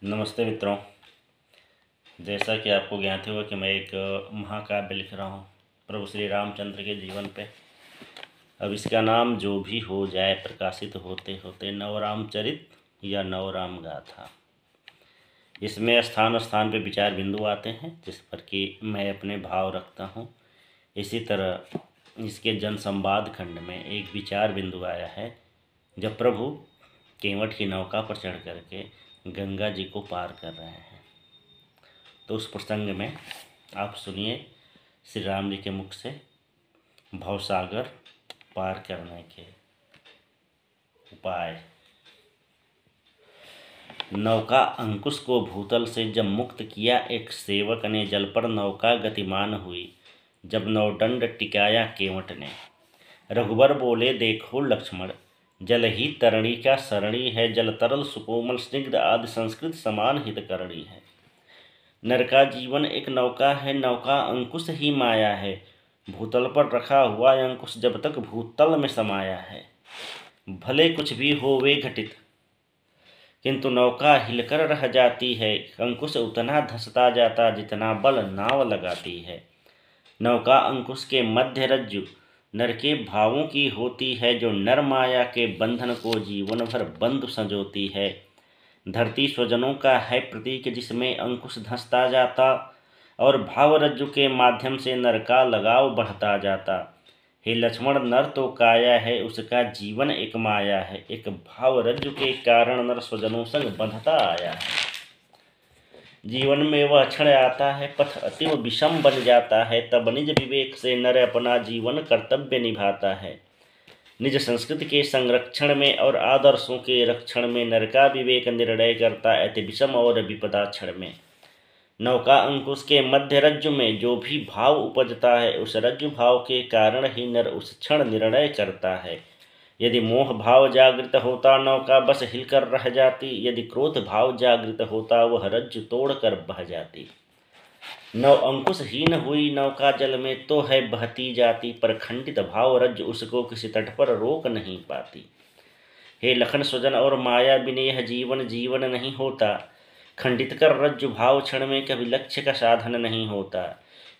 नमस्ते मित्रों। जैसा कि आपको ज्ञात होगा कि मैं एक महाकाव्य लिख रहा हूँ प्रभु श्री रामचंद्र के जीवन पे। अब इसका नाम जो भी हो जाए प्रकाशित होते होते नवरामचरित या नवराम गाथा। इसमें स्थान स्थान पे विचार बिंदु आते हैं जिस पर कि मैं अपने भाव रखता हूँ। इसी तरह इसके जन संवाद खंड में एक विचार बिंदु आया है जब प्रभु केवट की नौका पर चढ़ करके गंगा जी को पार कर रहे हैं। तो उस प्रसंग में आप सुनिए श्री राम जी के मुख से भवसागर पार करने के उपाय। नौका अंकुश को भूतल से जब मुक्त किया एक सेवक ने, जल पर नौका गतिमान हुई जब नौदंड टिकाया केवट ने। रघुबर बोले देखो लक्ष्मण, जल ही तरणी का सरणी है, जल तरल सुकोमल स्निग्ध आदि संस्कृत समान हितकरणी है। नर का जीवन एक नौका है, नौका अंकुश ही माया है, भूतल पर रखा हुआ अंकुश जब तक भूतल में समाया है। भले कुछ भी हो वे घटित, किंतु नौका हिलकर रह जाती है, अंकुश उतना धंसता जाता जितना बल नाव लगाती है। नौका अंकुश के मध्य रज्जु नर के भावों की होती है, जो नर माया के बंधन को जीवन भर बंधु संजोती है। धरती स्वजनों का है प्रतीक जिसमें अंकुश धंसता जाता, और भाव रज्जु के माध्यम से नर का लगाव बढ़ता जाता। हे लक्ष्मण, नर तो काया है, उसका जीवन एक माया है, एक भाव रज्जु के कारण नर स्वजनों संग बंधता आया है। जीवन में वह क्षण आता है, पथ अतिव विषम बन जाता है, तब निज विवेक से नर अपना जीवन कर्तव्य निभाता है। निज संस्कृति के संरक्षण में और आदर्शों के रक्षण में नर का विवेक निर्णय करता है, अति विषम और विपदा क्षण में। नौका अंकुश के मध्य रज्जु में जो भी भाव उपजता है, उस रज्जु भाव के कारण ही नर उस क्षण निर्णय करता है। यदि मोह भाव जागृत होता नौका बस हिलकर रह जाती, यदि क्रोध भाव जागृत होता वह रज्जु तोड़कर बह जाती। नौ अंकुश हीन हुई नौका जल में तो है बहती जाती, पर खंडित भाव रज्जु उसको किसी तट पर रोक नहीं पाती। हे लखन स्वजन और माया बिना यह जीवन जीवन नहीं होता, खंडित कर रज्जु भाव क्षण में कभी लक्ष्य का साधन नहीं होता।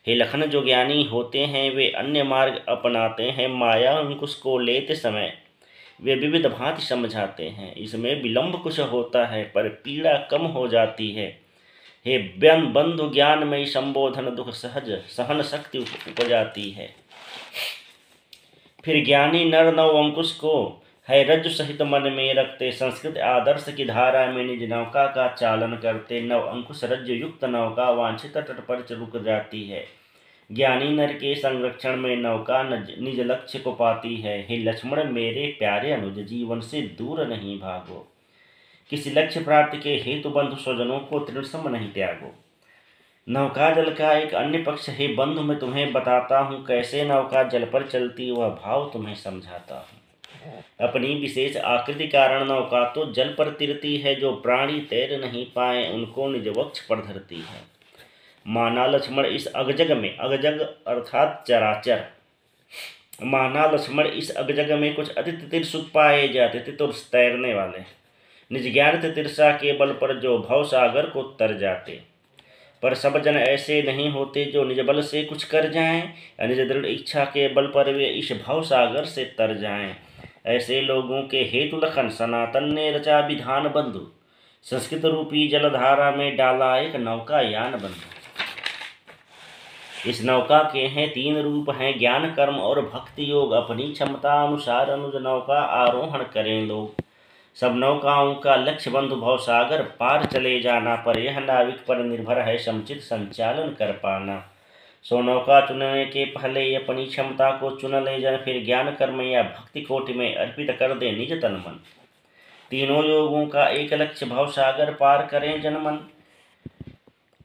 हे लखन, जो ज्ञानी होते हैं वे अन्य मार्ग अपनाते हैं, माया अंकुश को लेते समय वे विविध भांति समझाते हैं। इसमें विलंब कुछ होता है पर पीड़ा कम हो जाती है। हे बंधु, ज्ञान में संबोधन दुख सहज सहन शक्ति उपजाती है। फिर ज्ञानी नर नव अंकुश को है रज्जु सहित मन में रखते, संस्कृत आदर्श की धारा में निज नौका का चालन करते। नव अंकुश रज्जु युक्त नौका वांछित तट पर रुक जाती है। ज्ञानी नर के संरक्षण में नौका निज लक्ष्य को पाती है। हे लक्ष्मण मेरे प्यारे अनुज, जीवन से दूर नहीं भागो, किसी लक्ष्य प्राप्ति के हेतु बंधु स्वजनों को तृणसम नहीं त्यागो। नौका जल का एक अन्य पक्ष है बंधु, मैं तुम्हें बताता हूँ कैसे नौका जल पर चलती, वह भाव तुम्हें समझाता हूँ। अपनी विशेष आकृति कारण नौका तो जल पर तिरती है, जो प्राणी तैर नहीं पाए उनको निज वक्ष पर धरती है। माना लक्ष्मण इस अगजग में, अगजग अर्थात चराचर, माना लक्ष्मण इस अगजग में कुछ अति तितिर सुख पाए जाते, तितुर तैरने वाले, निज ज्ञान तितिरसा के बल पर जो भव सागर को तर जाते। पर सब जन ऐसे नहीं होते जो निज बल से कुछ कर जाएं, निज दृढ़ इच्छा के बल पर वे इस भव सागर से तर जाएं। ऐसे लोगों के हेतु लखन सनातन ने रचा विधान बंधु, संस्कृत रूपी जलधारा में डाला एक नौका यान बंधु। इस नौका के हैं 3 रूप हैं, ज्ञान कर्म और भक्ति योग, अपनी क्षमता अनुसार अनुज नौका आरोहण करें लोग। सब नौकाओं का लक्ष्य बंधु भव सागर पार चले जाना, पर यह नाविक पर निर्भर है समुचित संचालन कर पाना। सो नौका चुनने के पहले अपनी क्षमता को चुन ले जन, फिर ज्ञान कर्म या भक्ति कोटि में अर्पित कर दे निज तन मन। तीनों योगों का एक लक्ष्य भव सागर पार करें जनमन,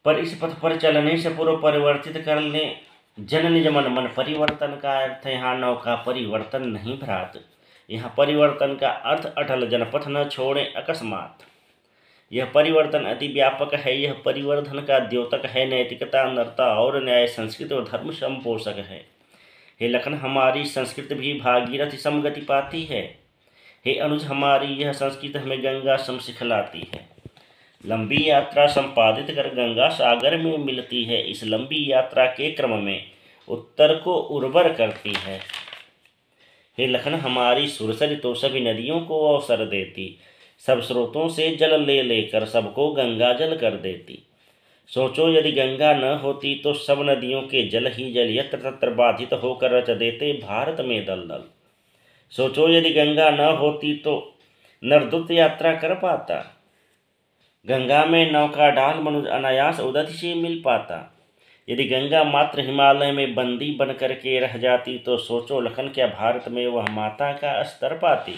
पर इस पथ पर चलने से पूर्व परिवर्तित कर ले जन निज मन। मन परिवर्तन का अर्थ यहाँ नौका परिवर्तन नहीं भ्रात, यहाँ परिवर्तन का अर्थ अटल जनपथ न छोड़े अकस्मात। यह परिवर्तन अति व्यापक है, यह परिवर्धन का द्योतक है, नैतिकता नरता और न्याय संस्कृत और धर्म संपोषक है। हे लखन, हमारी संस्कृत भी भागीरथी समगति पाती है। हे अनुज, हमारी यह संस्कृत हमें गंगा सम सिखलाती है। लंबी यात्रा संपादित कर गंगा सागर में मिलती है। इस लंबी यात्रा के क्रम में उत्तर को उर्वर करती है। हे लखन, हमारी सुरसरी तो सभी नदियों को अवसर देती, सब स्रोतों से जल ले लेकर सबको गंगा जल कर देती। सोचो यदि गंगा न होती तो सब नदियों के जल ही जल यत्र तत्र बाधित होकर रच देते भारत में दलदल। सोचो यदि गंगा न होती तो नरदूत यात्रा कर पाता, गंगा में नौका डाल मनुष्य अनायास उदति से मिल पाता। यदि गंगा मात्र हिमालय में बंदी बन करके रह जाती तो सोचो लखन, क्या भारत में वह माता का स्तर पाती।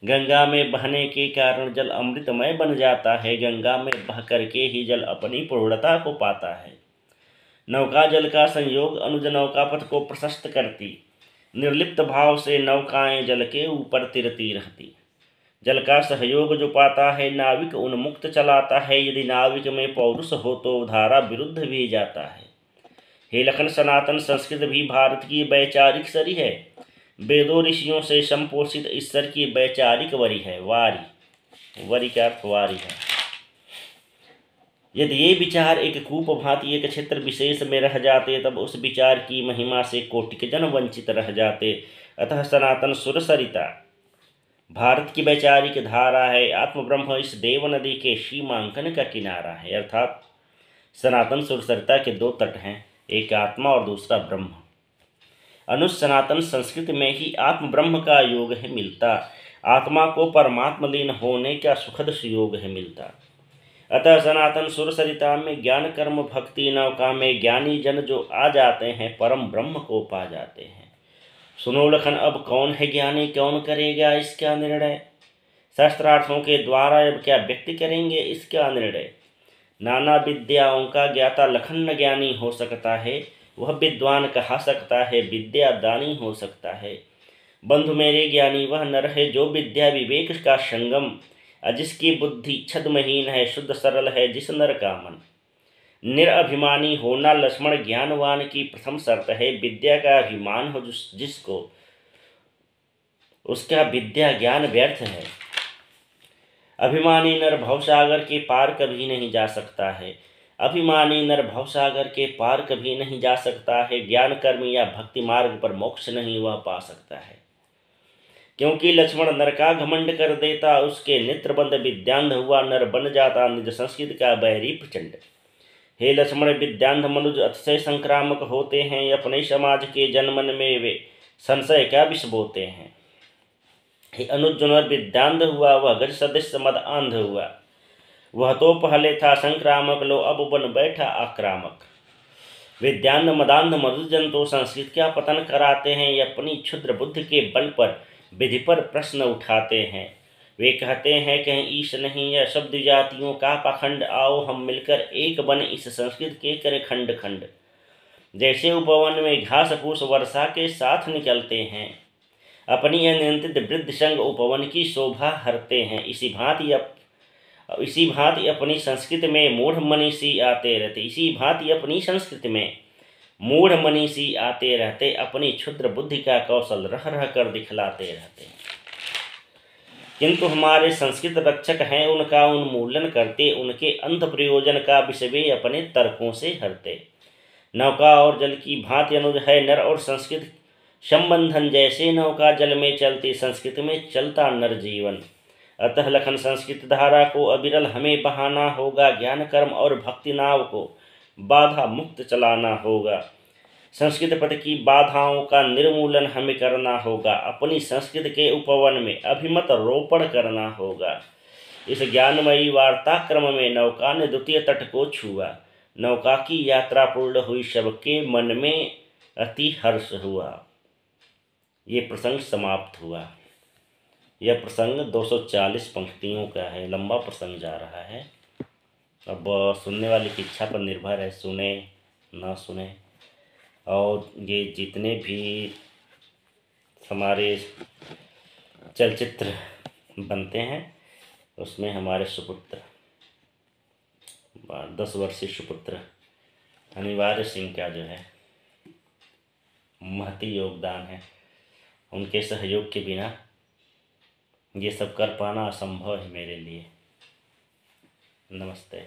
गंगा में बहने के कारण जल अमृतमय बन जाता है, गंगा में बह करके ही जल अपनी पूर्णता को पाता है। नौका जल का संयोग अनुज नौका पथ को प्रशस्त करती, निर्लिप्त भाव से नौकाएं जल के ऊपर तिरती रहती। जल का सहयोग जो पाता है नाविक उन्मुक्त चलाता है, यदि नाविक में पौरुष हो तो धारा विरुद्ध भी जाता है। हे लखन, सनातन संस्कृत भी भारत की वैचारिक सरी है, वेदों ऋषियों से संपोषित ईश्वर की वैचारिक वरी है। वरी का अर्थ वारी है। यदि ये विचार एक कूप भांति एक क्षेत्र विशेष में रह जाते तब उस विचार की महिमा से कोटिक जन वंचित रह जाते। अतः सनातन सुरसरिता भारत की वैचारिक धारा है। आत्म ब्रह्म इस देव नदी के सीमांकन का किनारा है। अर्थात सनातन सुरसरिता के दो तट हैं, एक आत्मा और दूसरा ब्रह्म। अनुसनातन संस्कृति में ही आत्म ब्रह्म का योग है मिलता, आत्मा को परमात्मलीन होने का सुखद सुयोग है मिलता। अतः सनातन सुरसरिता में ज्ञान कर्म भक्ति नौका में ज्ञानी जन जो आ जाते हैं परम ब्रह्म को पा जाते हैं। सुनो लखन, अब कौन है ज्ञानी, कौन करेगा इसका निर्णय। शास्त्रार्थों के द्वारा अब क्या व्यक्ति करेंगे इसका निर्णय। नाना विद्याओं का ज्ञाता लखन न ज्ञानी हो सकता है, वह विद्वान कहा सकता है विद्या दानी हो सकता है। बंधु मेरे ज्ञानी वह नर है जो विद्या विवेक का संगम, जिसकी बुद्धि छद्महीन है शुद्ध सरल है जिस नर का मन। निरअभिमानी होना लक्ष्मण ज्ञानवान की प्रथम शर्त है, विद्या का अभिमान हो जिसको उसका विद्या ज्ञान व्यर्थ है। अभिमानी नर भवसागर के पार कभी नहीं जा सकता है, अभिमानी नर भवसागर के पार कभी नहीं जा सकता है। ज्ञान कर्म या भक्ति मार्ग पर मोक्ष नहीं वह पा सकता है, क्योंकि लक्ष्मण नर का घमंड कर देता, उसके नेत्रबंद विद्यांध हुआ नर बन जाता निज संस्कृत का बैरी प्रचंड। हे लक्ष्मण, विद्यांध मनुज अतिशय संक्रामक होते हैं, अपने समाज के जनमन में वे संशय का विष बोते हैं। हे अनुज, जो नर विद्यांध हुआ वह गज सदृश मद आंध हुआ, वह तो पहले था संक्रामक लो अब बन बैठा आक्रामक। विद्यांध मदांध मधुजन तो संस्कृत का पतन कराते हैं, ये अपनी क्षुद्र बुद्धि के बल पर विधि पर प्रश्न उठाते हैं। वे कहते हैं कहीं ईश नहीं है शब्द जातियों का पाखंड, आओ हम मिलकर एक बन इस संस्कृत के करे खंड खंड। जैसे उपवन में घास फूस वर्षा के साथ निकलते हैं, अपनी अनियंत्रित वृद्ध संग उपवन की शोभा हरते हैं, इसी भांति अपनी संस्कृति में मूढ़ मनीषी आते रहते, इसी भांति अपनी संस्कृति में मूढ़ मनीषी आते रहते, अपनी क्षुद्र बुद्धि का कौशल रह रह कर दिखलाते रहते। किंतु हमारे संस्कृत रक्षक हैं, उनका उन्मूलन करते, उनके अंत प्रयोजन का विष वे अपने तर्कों से हरते। नौका और जल की भांति अनुज है नर और संस्कृत संबंधन, जैसे नौका जल में चलती संस्कृत में चलता नर जीवन। अतः लखन, संस्कृत धारा को अविरल हमें बहाना होगा, ज्ञान कर्म और भक्ति नाव को बाधा मुक्त चलाना होगा। संस्कृत पद की बाधाओं का निर्मूलन हमें करना होगा, अपनी संस्कृत के उपवन में अभिमत रोपण करना होगा। इस ज्ञानमयी वार्ता क्रम में नौका ने द्वितीय तट को छुआ, नौका की यात्रा पूर्ण हुई, सबके मन में अति हर्ष हुआ। ये प्रसंग समाप्त हुआ। यह प्रसंग 240 पंक्तियों का है, लंबा प्रसंग जा रहा है। अब सुनने वाले की इच्छा पर निर्भर है, सुने ना सुने। और ये जितने भी हमारे चलचित्र बनते हैं उसमें हमारे सुपुत्र 10 वर्षीय सुपुत्र अनिवार्य सिंह का जो है महती योगदान है। उनके सहयोग के बिना ये सब कर पाना असंभव है मेरे लिए। नमस्ते।